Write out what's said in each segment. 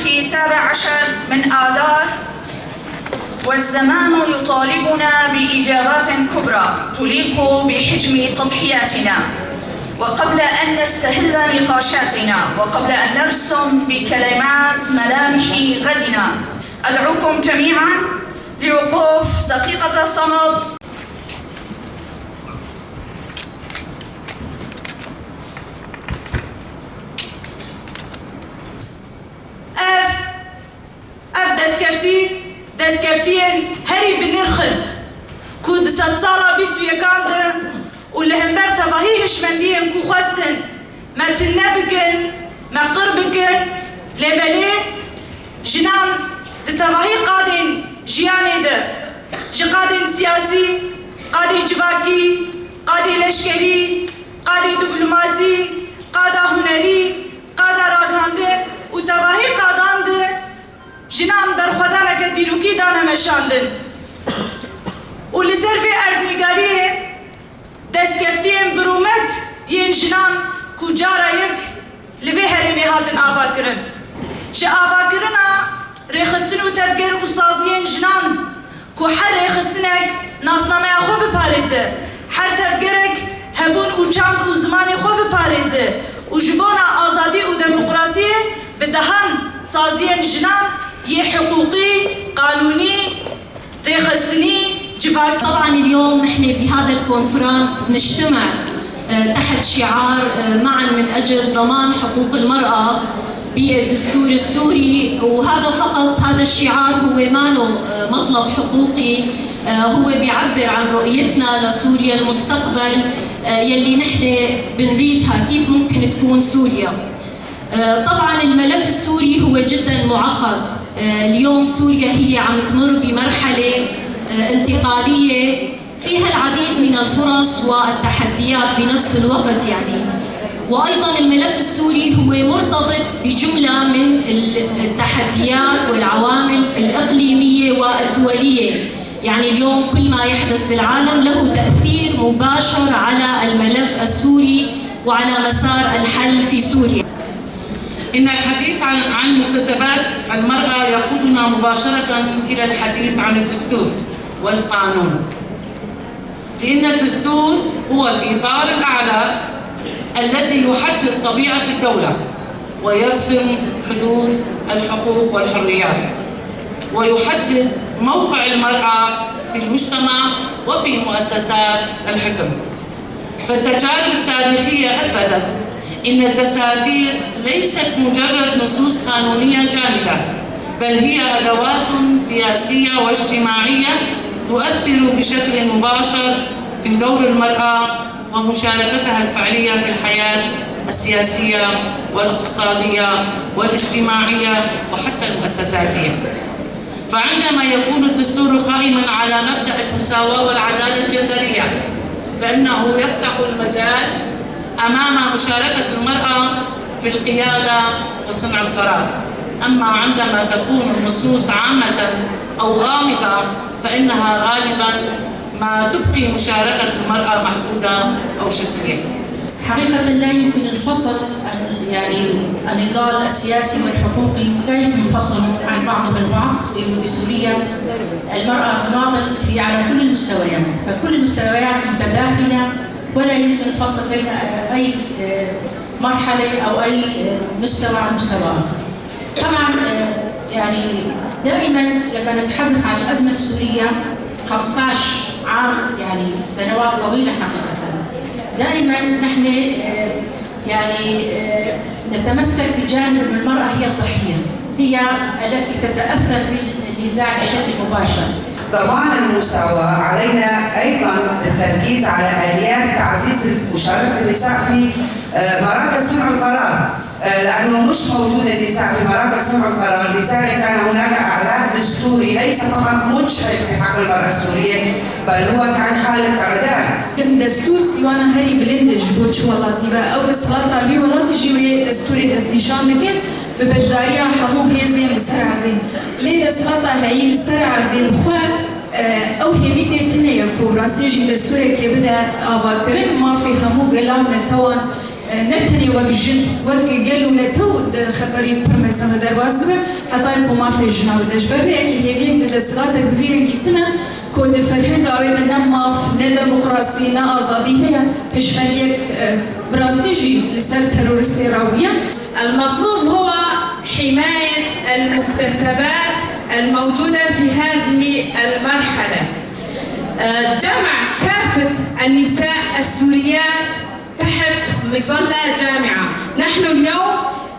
في 17 من آذار، والزمان يطالبنا بإجابات كبرى تليق بحجم تضحياتنا. وقبل أن نستهل نقاشاتنا وقبل أن نرسم بكلمات ملامح غدنا، أدعوكم جميعا لوقوف دقيقة صمت دەستکەفتیان هەری بنرخن کو 200 ساڵە 21 و لە هەمبەر تەواهی هشمەندیان کو خواستن مەتنە بکن مەقڕ بکن لێبەلێ ژنان تەواهی قادên ژیانê de ji qadên siyasî، qadê civakî، qadê leşkerî، qadê diplomasî، qada hunerî، qada raghandin û tevahî qadan de jinan berxwedaneke dîrokî dane meşandin. û li ser vê erdnîgariyê destkeftiyên birûmet yên jinan ku cara yek li vê herêmê hatin avakirin. Ji avakirina rêxistin û tevger û saziyên jinan ku her rêxistinek nasnameya xwe biparêze, her tevgerek hebûn û çand û zimanê xwe biparêze û ji bona azadî û demokrasiyê bi dehan saziyên jinan يا حقوقي قانوني ريخستني جفاك. طبعا اليوم نحن بهذا الكونفرنس بنجتمع تحت شعار معا من اجل ضمان حقوق المرأة بالدستور السوري، وهذا فقط هذا الشعار هو مانو مطلب حقوقي، هو بيعبر عن رؤيتنا لسوريا المستقبل يلي نحن بنريدها، كيف ممكن تكون سوريا. طبعا الملف السوري هو جدا معقد. اليوم سوريا هي عم تمر بمرحلة انتقالية فيها العديد من الفرص والتحديات بنفس الوقت يعني. وأيضا الملف السوري هو مرتبط بجملة من التحديات والعوامل الإقليمية والدولية، يعني اليوم كل ما يحدث بالعالم له تأثير مباشر على الملف السوري وعلى مسار الحل في سوريا. إن الحديث عن مكتسبات المرأة يقودنا مباشرة إلى الحديث عن الدستور والقانون، لأن الدستور هو الإطار الأعلى الذي يحدد طبيعة الدولة ويرسم حدود الحقوق والحريات ويحدد موقع المرأة في المجتمع وفي مؤسسات الحكم. فالتجارب التاريخية أثبتت إن الدساتير ليست مجرد نصوص قانونية جامدة، بل هي أدوات سياسية واجتماعية تؤثر بشكل مباشر في دور المرأة ومشاركتها الفعلية في الحياة السياسية والاقتصادية والاجتماعية وحتى المؤسساتية. فعندما يكون الدستور قائما على مبدأ المساواة والعدالة الجندرية فإنه يفتح المجال أمام مشاركة المرأة في القيادة وصنع القرار. أما عندما تكون النصوص عامة أو غامضة فإنها غالباً ما تبقي مشاركة المرأة محدودة أو شكلية. حقيقة لا يمكن الفصل، يعني النضال السياسي والحقوقي لا يمكن الفصل عن بعضهم البعض. في سوريا المرأة تناضل على كل المستويات، فكل المستويات متداخلة ولا يمكن الفصل بين أي مرحلة أو أي مستوى عن مستوى آخر. طبعا يعني دائما لما نتحدث عن الأزمة السورية 15 عام، يعني سنوات طويلة حقيقة، دائما نحن يعني نتمسك بجانب أن المرأة هي الضحية، هي التي تتأثر بالنزاع بشكل مباشر. ضمان المساواة علينا أيضا التركيز على آليات تعزيز مشاركة النساء في مراكز صنع القرار، لأنه مش موجود النساء في مراكز صنع القرار، لذلك كان هناك إعلان دستوري ليس فقط مشرف في حق المرأة السورية بل هو كان حالة إعدام. دستور سیوانه هری بلندش بود شوالاتی و او بسلطه بی ولاتی جوی دستوری دست نشان نکن به بجداری همون هزیم لسر عردین. لی دستلطه هایی لسر عردین خواه او هیویده تنه یکو راستی جی دستوری که بده آوا کرن ما فی همون گلام نتوان نتني وجن وجلوا لتو خبري برمسنا دروازبه حتى يكون ما في جنا ودش بريك هيفين ده صلاة كبيرة جدا كود فرحين قوي من نماف نديمقراطية نازادي هي هشمالية براستيجي لسر ترورستي راوية. المطلوب هو حماية المكتسبات الموجودة في هذه المرحلة، جمع كافة النساء السوريات تحت مظلة جامعة. نحن اليوم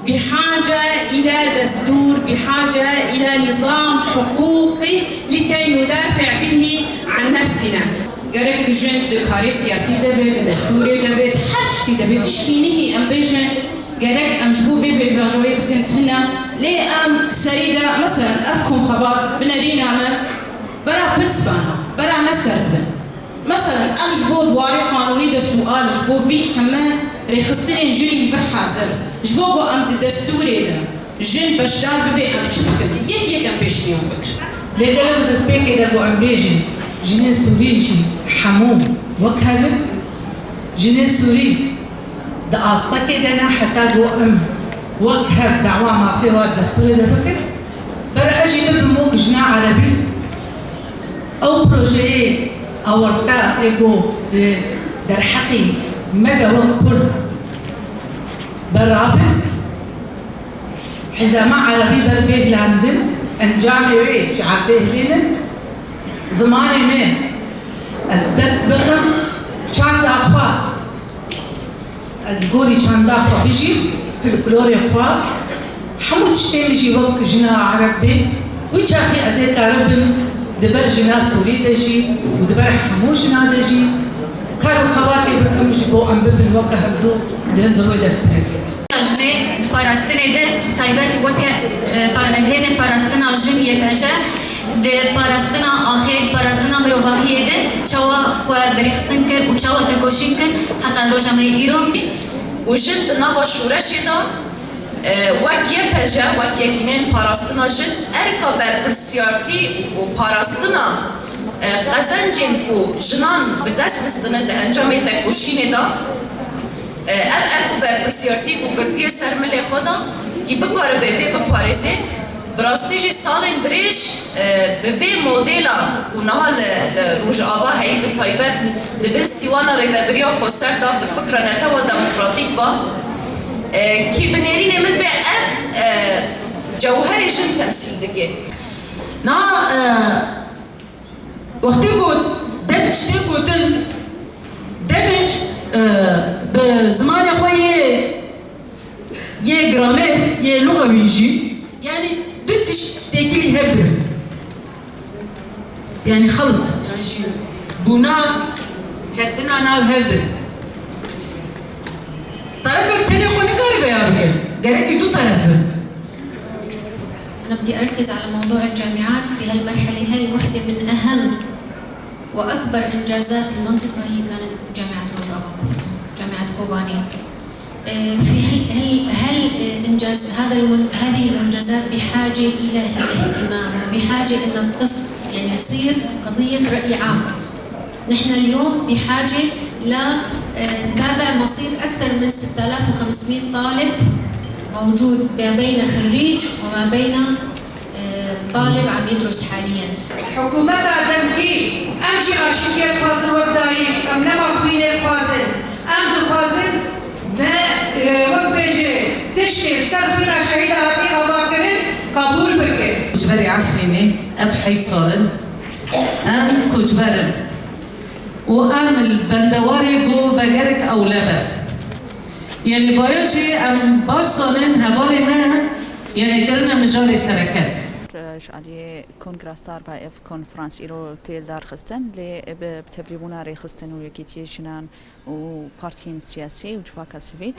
بحاجة إلى دستور، بحاجة إلى نظام حقوقي لكي ندافع به عن نفسنا. gerek jin kari siyasi devlet, desturi devlet, her şey devlet işini em bejin gerek em jbu ve vajoy bitintina le em serida mesela afkum haber binarina me bara persbana bara nasrbe مثلا ام جبو دواري قانوني ده سؤال جبو في حما رخصتين جري بحاضر جبو بو ام دستوري ده جن بشار ببي ام تشبكن يك ام بيشنيو بكر لدرجه دسبيك اذا بو ام بيجي جنين سوري حموم وكهلب جنين سوري ده أصلك إذا حتى جو أم وكهب دعوة ما في وقت دستوري ده بكر برا أجي بموك جنا عربي أو بروجي أو ارتاء إيجو در حقي مدى وكل برابل حزامة عربي بربيه لندن أنجامي ويش عبيه لينن زماني مين أسدست بخم چند أخوة الجوري چند أخوة بيجي في الكلوري أخوة حمود تشتين بيجي وقت جنا عربي ويشاكي أزيك عربي دبر جنا سوري دجي ودبر حمو جنا دجي كانوا خواتي بكم جبو أم ببن وقت هبدو دهن دروي دستنك جنه پاراستنه ده تایبت وکه پارلمنتیزم پاراستنا جن یباشه ده پاراستنا آخر پاراستنا مروحیه ده چوا و برخصن کر و چوا تکوشین کر حتی روزمه ایران وجد نوا شورشی دا وکیه پجه وکیه کینن پاراستنا جد ارکا بر برسیارتی و پاراستنا قزنجین و جنان بدست بستنه ده انجامه تکوشینه دا ارکو بر برسیارتی و گرتی سرمل خدا کی بگاره به وی بپارسه براستی جی سالین دریش به وی مدلا و نهال روز آوا هایی به تایبت دبن سیوانا ریبریا خسر دا به فکر نتوا دموکراتیک با کی بنیرین من به اف جوهر جن تمثیل دگه نا وقتی گود دبچ تی گودن دبچ بزمان خوی یه گرامر یه لغویجی يعني دتش تاكلي هفدر يعني خلط يعني شي بنا كاتنا انا هفدر طرفك تاني خوني كارفه يا رجال قالك انتو طرف انا بدي اركز على موضوع الجامعات بهالمرحله هاي وحده من اهم واكبر انجازات المنطقه هي كانت جامعه رجاء جامعه كوباني هل انجاز هذه الانجازات بحاجه الى الاهتمام وبحاجه ان يعني تصير قضيه راي عام. نحن اليوم بحاجه نتابع مصير اكثر من 6500 طالب موجود ما بين خريج وما بين طالب عم يدرس حاليا. حكومتها تمكين امشي اشياء خاصه والدايم ام نما خوينه خاصه ام تخاصه وقت بيجي تشكي استغفر شهيدة هاتي الله كرن قبول بكي كجبري عفريني أب حي صالن أم كجبرن وأم البندواري جو وجرك أو لبا يعني بايجي أم باش صالن هوالي ما يعني كرنا مجالي سركات شعلي كونغراسار بايف كونفرانس إيرو تيل دار خستن اللي بتبريبونا ري خستن ويكيتي جنان وبارتين سياسي وجفاكا سيفيل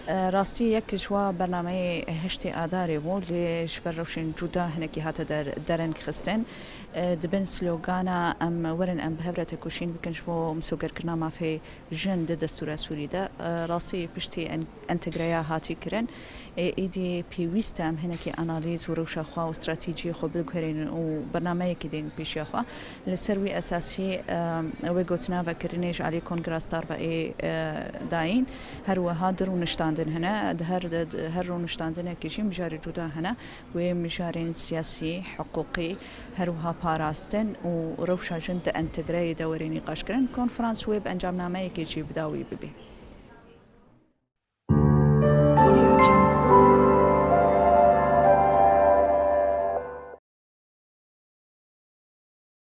راستي يك جوا برنامج هشتي آداري بو ليش بروشين جودا هناكي هاتا درن خستن دبن سلوغانا ام ورن ام بهبرة كوشين بكن شو مسوقر كرنا ما في جند دستور سوري دا راستي بشتي انتجريا هاتي كرن ايدي بيويستم هناكي اناليز وروشا خوا واستراتيجي خو بذكرين وبرنامج كدين بيشي خوا للسروي اساسي وقتنا فكرنيش على كونغرس دار بقى داين هرو هادر ونشتاندن هنا هر ونشتاندن كيشي مجاري جودا هنا ومجارين سياسي حقوقي هروها باراستن وروشا جند انتجري دوريني قاشكرن كونفرانس ويب انجام نامه كيجي بداوي ببي